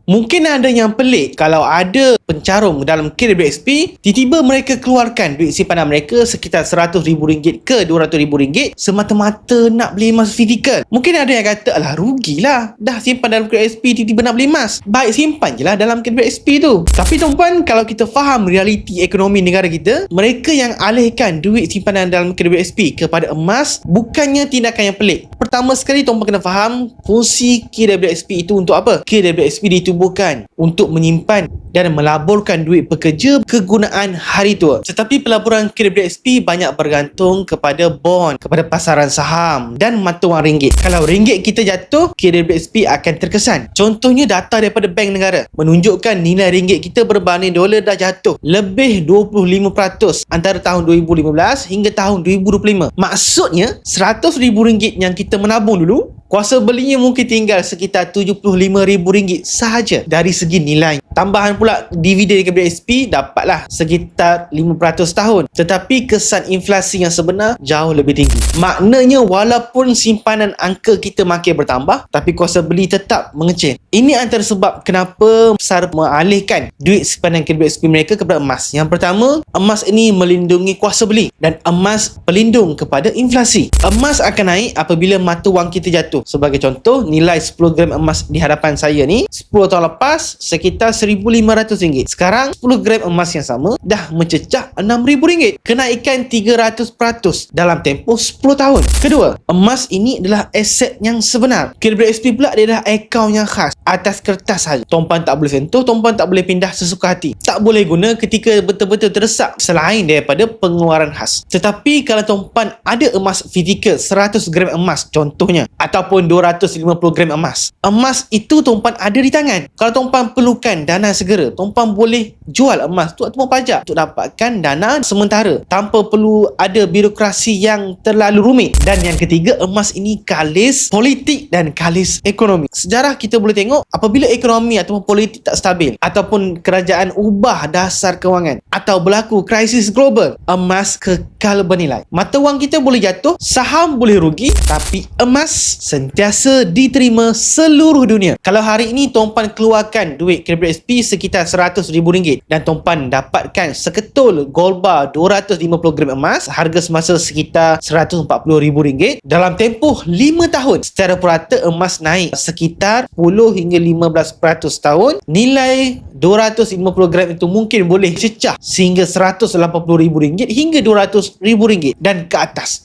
Mungkin ada yang pelik kalau ada pencarum dalam KWSP, tiba-tiba mereka keluarkan duit simpanan mereka sekitar RM100,000 ke RM200,000 semata-mata nak beli emas fizikal. Mungkin ada yang kata, alah rugilah, dah simpan dalam KWSP tiba-tiba nak beli emas. Baik simpan je lah dalam KWSP tu. Tapi tuan-puan, kalau kita faham realiti ekonomi negara kita, mereka yang alihkan duit simpanan dalam KWSP kepada emas bukannya tindakan yang pelik. Pertama sekali, tuan-puan kena faham fungsi KWSP itu untuk apa. KWSP ditubuhkan untuk menyimpan dan melaburkan duit pekerja kegunaan hari tua. Tetapi pelaburan KWSP banyak bergantung kepada bond, kepada pasaran saham dan mata wang ringgit. Kalau ringgit kita jatuh, KWSP akan terkesan. Contohnya data daripada Bank Negara menunjukkan nilai ringgit kita berbanding dolar dah jatuh lebih 25% antara tahun 2015 hingga tahun 2025. Maksudnya RM100,000 yang kita menabung dulu, kuasa belinya mungkin tinggal sekitar RM75,000 sahaja dari segi nilai. Tambahan pula dividen KWSP dapatlah sekitar 5% tahun. Tetapi kesan inflasi yang sebenar jauh lebih tinggi. Maknanya walaupun simpanan angka kita makin bertambah, tapi kuasa beli tetap mengecil. Ini antara sebab kenapa besar mengalihkan duit simpanan KWSP mereka kepada emas. Yang pertama, emas ini melindungi kuasa beli dan emas pelindung kepada inflasi. Emas akan naik apabila mata wang kita jatuh. Sebagai contoh, nilai 10 gram emas di hadapan saya ni 10 tahun lepas sekitar RM1,500. Sekarang 10 gram emas yang sama dah mencecah RM6,000. Kenaikan 300% dalam tempoh 10 tahun. Kedua, emas ini adalah aset yang sebenar. KWSP pula dia adalah akaun yang khas atas kertas saja. Tuan-puan tak boleh sentuh, tuan-puan tak boleh pindah sesuka hati. Tak boleh guna ketika betul-betul terdesak selain daripada pengeluaran khas. Tetapi kalau tuan-puan ada emas fizikal 100 gram emas contohnya, ataupun 250 gram emas, emas itu tuan-puan ada di tangan. Kalau tuan-puan perlukan dana segera, tuan-puan boleh jual emas tu ataupun pajak untuk dapatkan dana sementara tanpa perlu ada birokrasi yang terlalu rumit. Dan yang ketiga, emas ini kalis politik dan kalis ekonomi. Sejarah kita boleh tengok apabila ekonomi ataupun politik tak stabil ataupun kerajaan ubah dasar kewangan atau berlaku krisis global, emas kekal bernilai. Mata wang kita boleh jatuh, saham boleh rugi, tapi emas sentiasa diterima seluruh dunia. Kalau hari ini tuan-puan keluarkan duit KWSP sekitar RM100,000 dan tuan-puan dapatkan seketul gold bar 250 gram emas harga semasa sekitar RM140,000, dalam tempoh 5 tahun secara purata emas naik sekitar 10 hingga 15% tahun. Nilai 250 gram itu mungkin boleh cecah sehingga RM180,000 hingga RM200,000 dan ke atas.